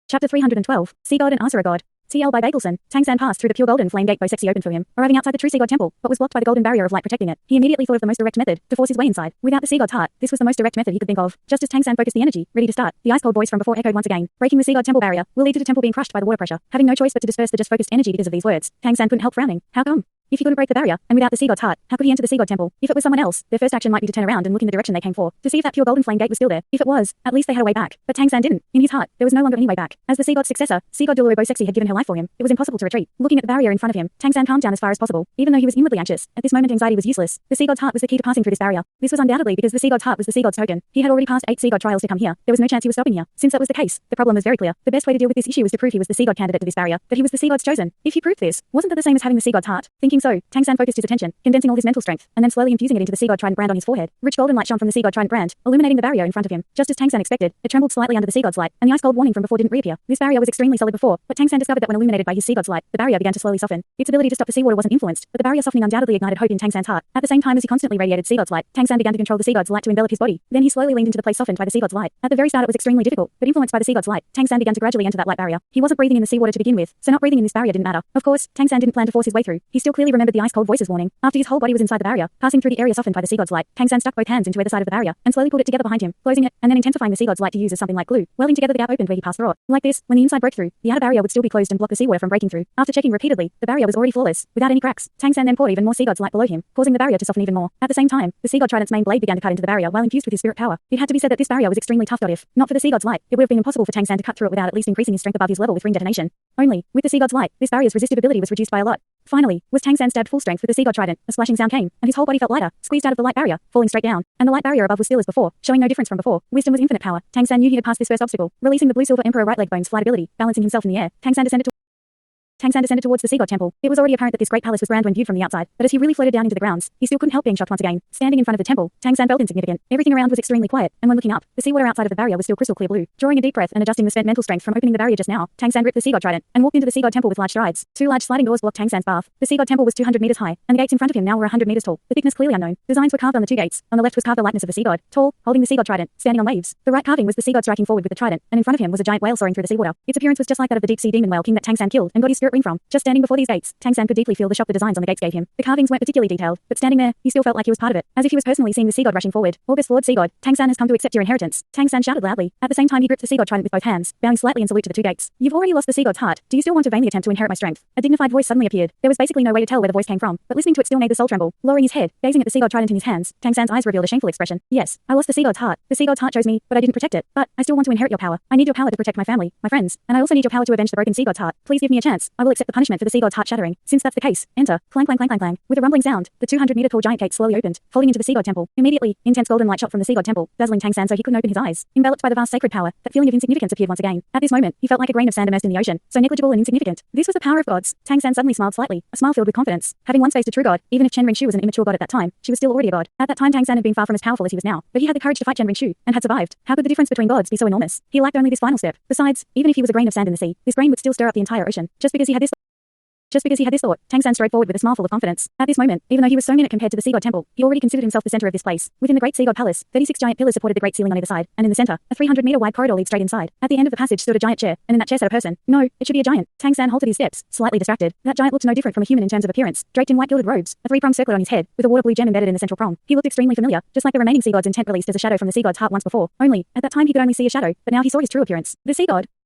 Chapter 312, Seagod and Asura God. TL by Bagelson, Tang San passed through the pure golden flame gate Forsake opened for him, arriving outside the true Seagod temple, but was blocked by the golden barrier of light protecting it. He immediately thought of the most direct method, to force his way inside. Without the Seagod's heart, this was the most direct method he could think of. Just as Tang San focused the energy, ready to start, the ice-cold voice from before echoed once again. Breaking the Seagod temple barrier will lead to the temple being crushed by the water pressure. Having no choice but to disperse the just focused energy because of these words, Tang San couldn't help frowning. How come? If he couldn't break the barrier, and without the Seagod's heart, how could he enter the Seagod temple? If it was someone else, their first action might be to turn around and look in the direction they came for, to see if that pure golden flame gate was still there. If it was, at least they had a way back. But Tang San didn't. In his heart, there was no longer any way back. As the Seagod's successor, Seagod Douluo Dalu had given her life for him. It was impossible to retreat. Looking at the barrier in front of him, Tang San calmed down as far as possible. Even though he was inwardly anxious, at this moment anxiety was useless. The Seagod's heart was the key to passing through this barrier. This was undoubtedly because the Seagod's heart was the Seagod's token. He had already passed 8 Seagod trials to come here. There was no chance he was stopping here. Since that was the case, the problem was very clear. The best way to deal with this issue was to prove he was the Seagod candidate to this barrier, that he was the Seagod's chosen. If he proved this, wasn't that the same as having the Seagod's heart? Thinking so, Tang San focused his attention, condensing all his mental strength, and then slowly infusing it into the Seagod trident brand on his forehead. Rich golden light shone from the Seagod trident brand, illuminating the barrier in front of him. Just as Tang San expected, it trembled slightly under the Seagod's light, and the ice-cold warning from before didn't reappear. This barrier was extremely solid before, but Tang San discovered that when illuminated by his Seagod's light, the barrier began to slowly soften. Its ability to stop the seawater wasn't influenced, but the barrier softening undoubtedly ignited hope in Tang San's heart. At the same time as he constantly radiated Seagod's light, Tang San began to control the Seagod's light to envelop his body. Then he slowly leaned into the place softened by the Seagod's light. At the very start it was extremely difficult, but influenced by the Seagod's light, Tang San began to gradually enter that light barrier. He wasn't breathing in the seawater to begin with, so not breathing in this barrier didn't matter. Of course, Tang San didn't plan to force his way through. He still clearly remembered the ice-cold voice's warning. After his whole body was inside the barrier, passing through the area softened by the Seagod's light, Tang San stuck both hands into either side of the barrier, and slowly pulled it together behind him, closing it, and then intensifying the Seagod's light to use as something like glue. Welding together the gap opened where he passed through it. Like this, when the inside broke through, the outer barrier would still be closed and block the seawater from breaking through. After checking repeatedly, the barrier was already flawless, without any cracks. Tang San then poured even more Seagod's light below him, causing the barrier to soften even more. At the same time, the Seagod trident's main blade began to cut into the barrier while infused with his spirit power. It had to be said that this barrier was extremely tough. If not for the Seagod's light, it would have been impossible for Tang San to cut through it without at least increasing his strength above his level with ring detonation. Only, with the Seagod's light, this barrier's resistive ability was reduced by a lot. Finally, was Tang San stabbed full strength with the Seagod trident, a splashing sound came, and his whole body felt lighter, squeezed out of the light barrier, falling straight down, and the light barrier above was still as before, showing no difference from before. Wisdom was infinite power. Tang San knew he had passed this first obstacle, releasing the blue silver emperor right leg bone's flight ability, balancing himself in the air. Tang San descended towards the Seagod temple. It was already apparent that this great palace was grand when viewed from the outside, but as he really floated down into the grounds, he still couldn't help being shocked once again. Standing in front of the temple, Tang San felt insignificant. Everything around was extremely quiet, and when looking up, the seawater outside of the barrier was still crystal clear blue. Drawing a deep breath and adjusting the spent mental strength from opening the barrier just now, Tang San gripped the Seagod trident and walked into the Seagod temple with large strides. 2 large sliding doors blocked Tang San's path. The Seagod temple was 200 meters high, and the gates in front of him now were 100 meters tall. The thickness clearly unknown. Designs were carved on the 2 gates. On the left was carved the likeness of the Seagod, tall, holding the Seagod trident, standing on waves. The right carving was the Seagod striking forward with the trident, and in front of him was a giant whale soaring through the seawater. Its appearance was just like that of the deep sea demon whale king that Tang San killed and got his spirit ring from. Just standing before these gates, Tang San could deeply feel the shock the designs on the gates gave him. The carvings weren't particularly detailed, but standing there, he still felt like he was part of it, as if he was personally seeing the Seagod rushing forward. August Lord Seagod, Tang San has come to accept your inheritance. Tang San shouted loudly. At the same time he gripped the Seagod trident with both hands, bowing slightly in salute to the 2 gates. You've already lost the Seagod's heart. Do you still want to vainly attempt to inherit my strength? A dignified voice suddenly appeared. There was basically no way to tell where the voice came from, but listening to it still made the soul tremble. Lowering his head, gazing at the Seagod trident in his hands, Tang San's eyes revealed a shameful expression. Yes, I lost the Seagod's heart. The Seagod's heart chose me, but I didn't protect it. But I still want to inherit your power. I need your power to protect my family, my friends, and I also need your power to avenge the broken Seagod's heart. Please give me a chance. I will accept the punishment for the Seagod's heart shattering. Since that's the case, enter. Clang clang clang clang clang. With a rumbling sound, the 200-meter-tall giant gate slowly opened, folding into the Seagod temple. Immediately, intense golden light shot from the Seagod temple, dazzling Tang San so he couldn't open his eyes. Enveloped by the vast sacred power, that feeling of insignificance appeared once again. At this moment, he felt like a grain of sand immersed in the ocean, so negligible and insignificant. This was the power of gods. Tang San suddenly smiled slightly, a smile filled with confidence. Having once faced a true god, even if Chen Ringshu was an immature god at that time, she was still already a god. At that time Tang San had been far from as powerful as he was now, but he had the courage to fight Chen Ringshu, and had survived. How could the difference between gods be so enormous? He lacked only this final step. Besides, even if he was a grain of sand in the sea, this grain would still stir up the entire ocean. Just because he had this thought, Tang San strode forward with a smile full of confidence. At this moment, even though he was so minute compared to the Seagod temple, he already considered himself the center of this place. Within the great Seagod palace, 36 giant pillars supported the great ceiling on either side, and in the center, a 300-meter wide corridor leads straight inside. At the end of the passage stood a giant chair, and in that chair sat a person. No, it should be a giant. Tang San halted his steps, slightly distracted. That giant looked no different from a human in terms of appearance, draped in white gilded robes, a 3-pronged circlet on his head, with a water blue gem embedded in the central prong. He looked extremely familiar, just like the remaining Seagod's intent released as a shadow from the Seagod's heart once before. Only, at that time he could only see a shadow, but now he saw his true appearance.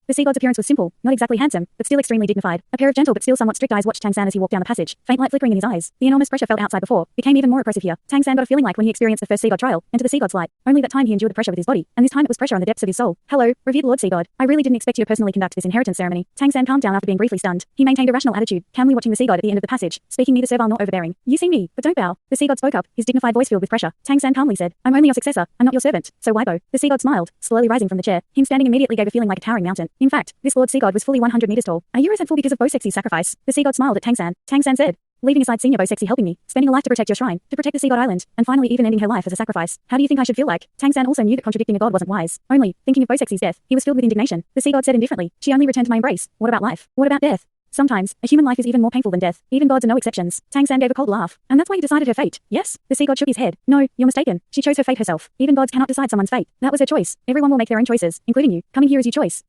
The Seagod's appearance was simple, not exactly handsome, but still extremely dignified. A pair of gentle but still somewhat strict eyes watched Tang San as he walked down the passage, faint light flickering in his eyes. The enormous pressure felt outside before became even more oppressive here. Tang San got a feeling like when he experienced the first Seagod trial, enter the Seagod's light. Only that time he endured the pressure with his body, and this time it was pressure on the depths of his soul. Hello, revered Lord Seagod. I really didn't expect you to personally conduct this inheritance ceremony. Tang San calmed down after being briefly stunned. He maintained a rational attitude, calmly watching the Seagod at the end of the passage, speaking neither servile nor overbearing. You see me, but don't bow. The Seagod spoke up, his dignified voice filled with pressure. Tang San calmly said, I'm only your successor, I'm not your servant, so why bow? The Seagod smiled, slowly rising from the chair. Him standing immediately gave a feeling like a towering mountain. In fact, this Lord Seagod was fully 100 meters tall. Are you resentful because of Forsake's sacrifice? The Seagod smiled at Tang San. Tang San said, leaving aside senior Forsake helping me, spending a life to protect your shrine, to protect the Seagod island, and finally even ending her life as a sacrifice. How do you think I should feel like? Tang San also knew that contradicting a god wasn't wise. Only, thinking of Forsake's death, he was filled with indignation. The Seagod said indifferently, she only returned to my embrace. What about life? What about death? Sometimes, a human life is even more painful than death. Even gods are no exceptions. Tang San gave a cold laugh. And that's why he decided her fate. Yes? The Seagod shook his head. No, you're mistaken. She chose her fate herself. Even gods cannot decide someone's fate. That was her choice. Everyone will make their own choices, including you. Coming here is your choice.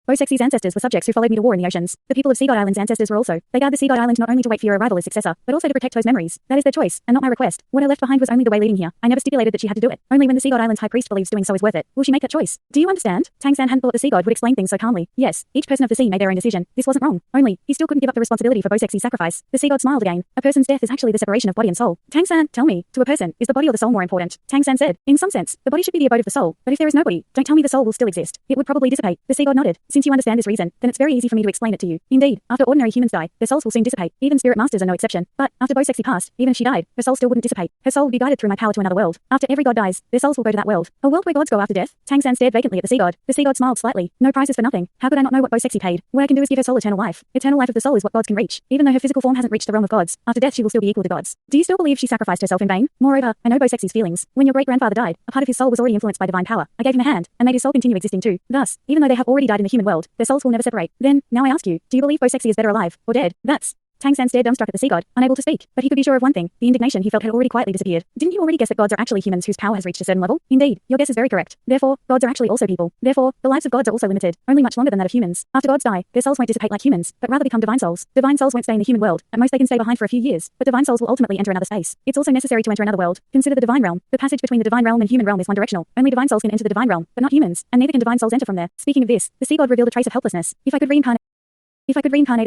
Bosexi's ancestors were subjects who followed me to war in the oceans. The people of Seagod Island's ancestors were also. They guard the Seagod Island not only to wait for your arrival as successor, but also to protect those memories. That is their choice, and not my request. What I left behind was only the way leading here. I never stipulated that she had to do it. Only when the Seagod Island's high priest believes doing so is worth it, will she make that choice. Do you understand? Tang San hadn't thought the Seagod would explain things so calmly. Yes, each person of the sea made their own decision. This wasn't wrong. Only, he still couldn't give up the responsibility for Bosexi's sacrifice. The Seagod smiled again. A person's death is actually the separation of body and soul. Tang San, tell me, to a person, is the body or the soul more important? Tang San said, in some sense, the body should be the abode of the soul, but if there is no body, don't tell me the soul will still exist. It would probably dissipate. The Seagod nodded. Since you understand this reason, then it's very easy for me to explain it to you. Indeed, after ordinary humans die, their souls will soon dissipate. Even spirit masters are no exception. But after Bosexy passed, even if she died, her soul still wouldn't dissipate. Her soul would be guided through my power to another world. After every god dies, their souls will go to that world. A world where gods go after death? Tang San stared vacantly at the Seagod. The Seagod smiled slightly. No prizes for nothing. How could I not know what Bosexy paid? What I can do is give her soul eternal life. Eternal life of the soul is what gods can reach. Even though her physical form hasn't reached the realm of gods, after death she will still be equal to gods. Do you still believe she sacrificed herself in vain? Moreover, I know Bosexy's feelings. When your great-grandfather died, a part of his soul was already influenced by divine power. I gave him a hand, and made his soul continue existing too. Thus, even though they have already died in the human world, their souls will never separate. Then, now I ask you, do you believe Bosexy is better alive, or dead? That's... Tang San stared dumbstruck at the Seagod, unable to speak, but he could be sure of one thing, the indignation he felt had already quietly disappeared. Didn't you already guess that gods are actually humans whose power has reached a certain level? Indeed, your guess is very correct. Therefore, gods are actually also people. Therefore, the lives of gods are also limited, only much longer than that of humans. After gods die, their souls won't dissipate like humans, but rather become divine souls. Divine souls won't stay in the human world. At most they can stay behind for a few years, but divine souls will ultimately enter another space. It's also necessary to enter another world. Consider the divine realm. The passage between the divine realm and human realm is one-directional. Only divine souls can enter the divine realm, but not humans, and neither can divine souls enter from there. Speaking of this, the Seagod revealed a trace of helplessness. If I could reincarnate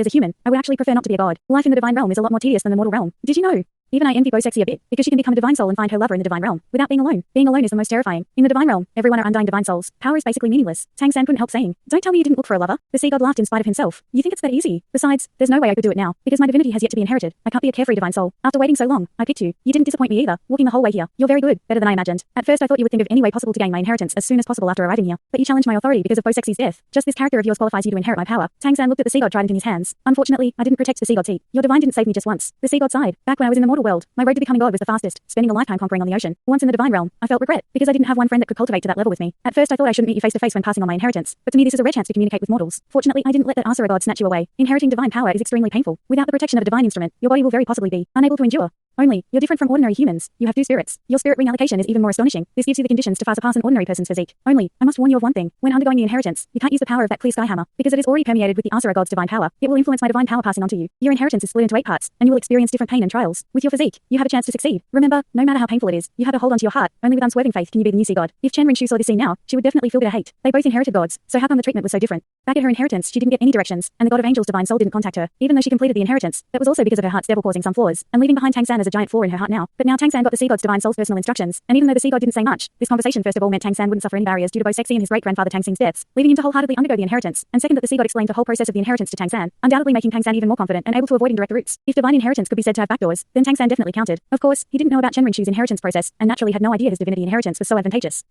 as a human, I would actually prefer not to be a god. Life in the divine realm is a lot more tedious than the mortal realm. Did you know? Even I envy Bosexy a bit, because she can become a divine soul and find her lover in the divine realm, without being alone. Being alone is the most terrifying. In the divine realm, everyone are undying divine souls. Power is basically meaningless. Tang San couldn't help saying, don't tell me you didn't look for a lover. The Seagod laughed in spite of himself. You think it's that easy? Besides, there's no way I could do it now, because my divinity has yet to be inherited. I can't be a carefree divine soul. After waiting so long, I picked you. You didn't disappoint me either, walking the whole way here. You're very good, better than I imagined. At first I thought you would think of any way possible to gain my inheritance as soon as possible after arriving here, but you challenged my authority because of Bosexy's death. Just this character of yours qualifies you to inherit my power. Tang San looked at the Seagod trident in his hands. Unfortunately, I didn't protect the Seagod's heat. Your divine didn't save me just once. The Seagod sighed. Back when I was in the mortal world, my road to becoming god was the fastest, spending a lifetime conquering on the ocean. Once in the divine realm, I felt regret, because I didn't have one friend that could cultivate to that level with me. At first I thought I shouldn't meet you face to face when passing on my inheritance, but to me this is a rare chance to communicate with mortals. Fortunately, I didn't let that Asura god snatch you away. Inheriting divine power is extremely painful. Without the protection of a divine instrument, your body will very possibly be unable to endure. Only, you're different from ordinary humans. You have two spirits. Your spirit reallocation is even more astonishing. This gives you the conditions to far surpass an ordinary person's physique. Only, I must warn you of one thing. When undergoing the inheritance, you can't use the power of that clear sky hammer, because it is already permeated with the Asura god's divine power. It will influence my divine power passing on to you. Your inheritance is split into 8 parts, and you will experience different pain and trials. With your physique, you have a chance to succeed. Remember, no matter how painful it is, you have to hold onto your heart. Only with unswerving faith can you be the new Seagod. If Chen Ringshu saw this scene now, she would definitely feel bitter hate. They both inherited gods, so how come the treatment was so different? Back at her inheritance, she didn't get any directions, and the god of angels' divine soul didn't contact her, even though she completed the inheritance. That was also because of her heart's devil causing some flaws, and leaving behind Tang San as a giant flaw in her heart now. But now Tang San got the Seagod's divine soul's personal instructions, and even though the Seagod didn't say much, this conversation first of all meant Tang San wouldn't suffer any barriers due to Bosexy and his great-grandfather Tang Xing's deaths, leaving him to wholeheartedly undergo the inheritance, and second that the Seagod explained the whole process of the inheritance to Tang San, undoubtedly making Tang San even more confident and able to avoid indirect routes. If divine inheritance could be said to have backdoors, then Tang San definitely counted. Of course, he didn't know about Chen Ringshu's inheritance process, and naturally had no idea his divinity inheritance was so advantageous.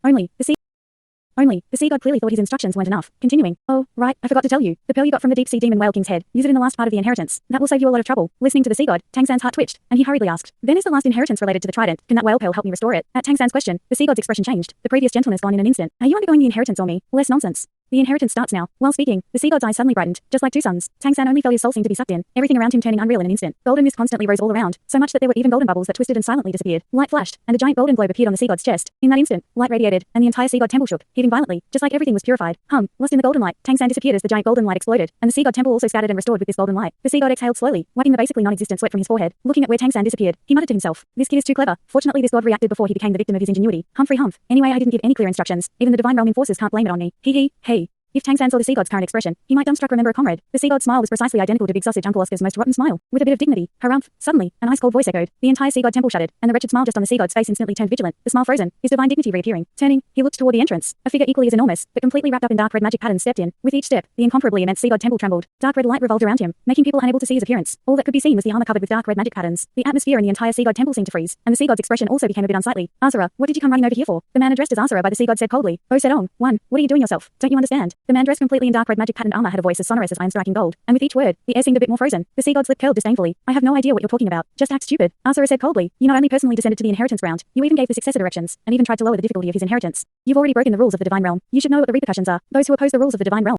Only, the Seagod clearly thought his instructions weren't enough. Continuing. Oh, right, I forgot to tell you. The pearl you got from the deep sea demon whale king's head. Use it in the last part of the inheritance. That will save you a lot of trouble. Listening to the Seagod, Tang San's heart twitched, and he hurriedly asked, then is the last inheritance related to the trident? Can that whale pearl help me restore it? At Tang San's question, the Seagod's expression changed. The previous gentleness gone in an instant. Are you undergoing the inheritance or me? Less nonsense. The inheritance starts now. While speaking, the Seagod's eyes suddenly brightened, just like two suns. Tang San only felt his soul seem to be sucked in, everything around him turning unreal in an instant. Golden mist constantly rose all around, so much that there were even golden bubbles that twisted and silently disappeared. Light flashed, and a giant golden globe appeared on the Seagod's chest. In that instant, light radiated, and the entire Seagod temple shook, heaving violently, just like everything was purified. Lost in the golden light, Tang San disappeared as the giant golden light exploded, and the Seagod temple also scattered and restored with this golden light. The Seagod exhaled slowly, wiping the basically non-existent sweat from his forehead. Looking at where Tang San disappeared, he muttered to himself, "This kid is too clever." Fortunately, this god reacted before he became the victim of his ingenuity. Humph. Anyway, I didn't give any clear instructions. Even the divine realm enforcers can't blame it on me. Hey. If Tang San saw the Seagod's current expression, he might dumbstruck remember a comrade. The Seagod's smile was precisely identical to Big Sausage Uncle Oscar's most rotten smile. With a bit of dignity, harumph. Suddenly, an ice-cold voice echoed. The entire Seagod temple shuddered, and the wretched smile just on the Seagod's face instantly turned vigilant, the smile frozen, his divine dignity reappearing. Turning, he looked toward the entrance. A figure equally as enormous, but completely wrapped up in dark red magic patterns stepped in. With each step, the incomparably immense Seagod temple trembled. Dark red light revolved around him, making people unable to see his appearance. All that could be seen was the armor covered with dark red magic patterns. The atmosphere in the entire Seagod temple seemed to freeze, and the Seagod's expression also became a bit unsightly. Asura, what did you come running over here for? The man addressed as Asura by the Seagod said coldly. Oh Sedong, what are you doing yourself? Don't you understand? The man dressed completely in dark red magic patterned armor had a voice as sonorous as iron striking gold, and with each word, the air seemed a bit more frozen. The Seagod's lip curled disdainfully. I have no idea what you're talking about. Just act stupid. Asura said coldly. You not only personally descended to the inheritance ground, you even gave the successor directions, and even tried to lower the difficulty of his inheritance. You've already broken the rules of the divine realm. You should know what the repercussions are. Those who oppose the rules of the divine realm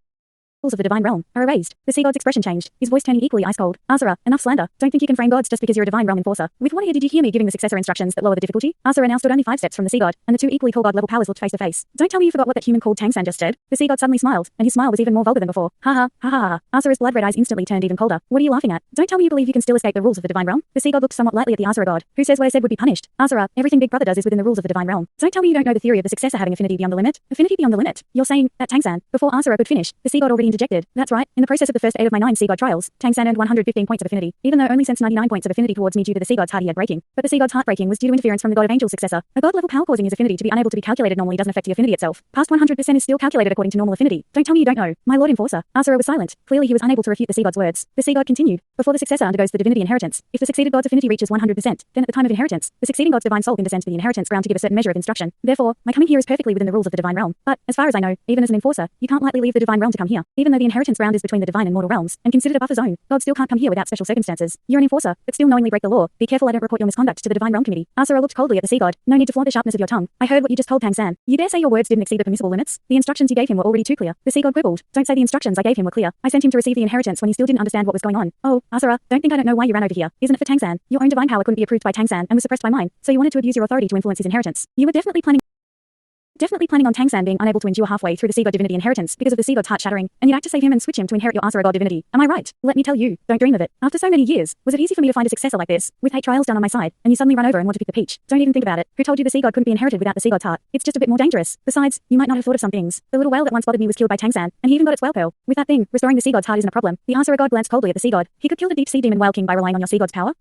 of the divine realm are erased. The sea god's expression changed, his voice turning equally ice cold. Asura, enough slander. Don't think you can frame gods just because you're a divine realm enforcer. With what ear did you hear me giving the successor instructions that lower the difficulty? Asura now stood only 5 steps from the sea god, and the 2 equally tall god level powers looked face to face. Don't tell me you forgot what that human called Tang San just said. The sea god suddenly smiled, and his smile was even more vulgar than before. Ha ha, ha ha ha. Asura's blood-red eyes instantly turned even colder. What are you laughing at? Don't tell me you believe you can still escape the rules of the divine realm. The sea god looked somewhat lightly at the Asura god, who says what I said would be punished. Asura, everything Big Brother does is within the rules of the divine realm. Don't tell me you don't know the theory of the successor having affinity beyond the limit. Affinity beyond the limit. You're saying that Tang San, before Asura could finish, the sea god already interjected. That's right. In the process of the first 8 of my 9 sea god trials, Tang San earned 115 points of affinity, even though only sensed 99 points of affinity towards me due to the sea god's heart he had breaking. But the sea god's heart breaking was due to interference from the god of angels successor. A god level power causing his affinity to be unable to be calculated normally doesn't affect the affinity itself. Past 100% is still calculated according to normal affinity. Don't tell me you don't know. My lord enforcer. Asura was silent. Clearly he was unable to refute the sea god's words. The sea god continued. Before the successor undergoes the divinity inheritance, if the succeeded god's affinity reaches 100%, then at the time of inheritance, the succeeding god's divine soul can descend to the inheritance ground to give a certain measure of instruction. Therefore, my coming here is perfectly within the rules of the divine realm. But, as far as I know, even as an enforcer, you can't lightly leave the divine realm to come here. Even though the inheritance ground is between the divine and mortal realms, and considered a buffer zone, God still can't come here without special circumstances. You're an enforcer, but still knowingly break the law. Be careful I don't report your misconduct to the divine realm committee. Asura looked coldly at the sea god. No need to flaunt the sharpness of your tongue. I heard what you just told Tang San. You dare say your words didn't exceed the permissible limits? The instructions you gave him were already too clear. The sea god quibbled. Don't say the instructions I gave him were clear. I sent him to receive the inheritance when he still didn't understand what was going on. Oh, Asura, don't think I don't know why you ran over here. Isn't it for Tang San? Your own divine power couldn't be approved by Tang San and was suppressed by mine, so you wanted to abuse your authority to influence his inheritance. You were definitely planning on Tang San being unable to endure halfway through the sea god divinity inheritance because of the sea god's heart shattering, and you'd act to save him and switch him to inherit your Asura god divinity. Am I right? Let me tell you, don't dream of it. After so many years, was it easy for me to find a successor like this, with 8 trials done on my side, and you suddenly run over and want to pick the peach? Don't even think about it. Who told you the sea god couldn't be inherited without the sea god's heart? It's just a bit more dangerous. Besides, you might not have thought of some things. The little whale that once bothered me was killed by Tang San, and he even got its whale pearl. With that thing, restoring the sea god's heart isn't a problem. The Asura god glanced coldly at the sea god. He could kill the deep sea demon whale king by relying on your sea god's power?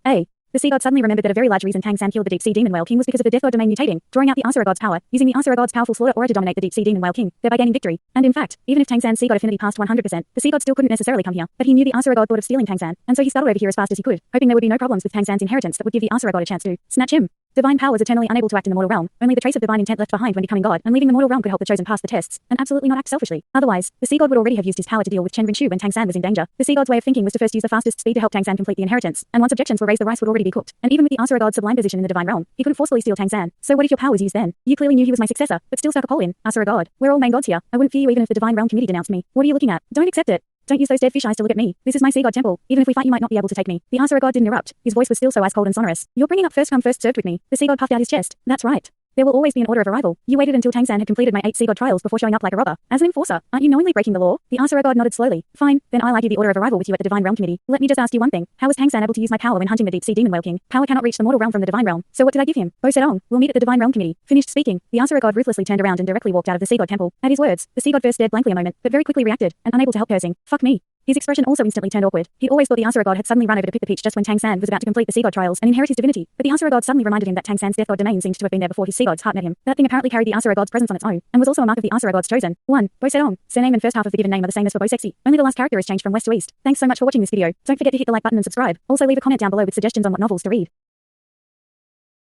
The sea god suddenly remembered that a very large reason Tang San killed the deep sea demon whale king was because of the death god domain mutating, drawing out the Asura god's power, using the Asura god's powerful slaughter aura to dominate the deep sea demon whale king, thereby gaining victory. And in fact, even if Tang San's sea god affinity passed 100%, the sea god still couldn't necessarily come here. But he knew the Asura god thought of stealing Tang San, and so he scuttled over here as fast as he could, hoping there would be no problems with Tang San's inheritance that would give the Asura god a chance to snatch him. Divine power was eternally unable to act in the mortal realm. Only the trace of divine intent left behind when becoming God and leaving the mortal realm could help the chosen pass the tests, and absolutely not act selfishly. Otherwise, the sea god would already have used his power to deal with Chen Rinchu when Tang San was in danger. The sea god's way of thinking was to first use the fastest speed to help Tang San complete the inheritance, and once objections were raised, the rice would already be cooked. And even with the Asura god's sublime position in the divine realm, he couldn't forcefully steal Tang San. So what if your power was used then? You clearly knew he was my successor, but still stuck a pole in. Asura god. We're all main gods here. I wouldn't fear you even if the divine realm committee denounced me. What are you looking at? Don't accept it. Don't use those dead fish eyes to look at me. This is my sea god temple. Even if we fight, you might not be able to take me. The Asura god didn't erupt. His voice was still so ice cold and sonorous. You're bringing up first come first served with me. The sea god puffed out his chest. That's right. There will always be an order of arrival. You waited until Tang San had completed my 8 sea god trials before showing up like a robber. As an enforcer, aren't you knowingly breaking the law? The Asura god nodded slowly. Fine, then I'll argue the order of arrival with you at the divine realm committee. Let me just ask you one thing. How was Tang San able to use my power when hunting the deep sea demon whale king? Power cannot reach the mortal realm from the divine realm. So what did I give him? Bo Sedong, we'll meet at the divine realm committee. Finished speaking, the Asura god ruthlessly turned around and directly walked out of the sea god temple. At his words, the sea god first stared blankly a moment, but very quickly reacted, and unable to help cursing. Fuck me. His expression also instantly turned awkward. He'd always thought the Asura god had suddenly run over to pick the peach just when Tang San was about to complete the sea god trials and inherit his divinity. But the Asura god suddenly reminded him that Tang San's death god domain seemed to have been there before his sea god's heart met him. That thing apparently carried the Asura god's presence on its own, and was also a mark of the Asura god's chosen. 1. Bo Sedong. Surname and first half of the given name are the same as for Bo Sexy. Only the last character is changed from west to east. Thanks so much for watching this video. Don't forget to hit the like button and subscribe. Also leave a comment down below with suggestions on what novels to read.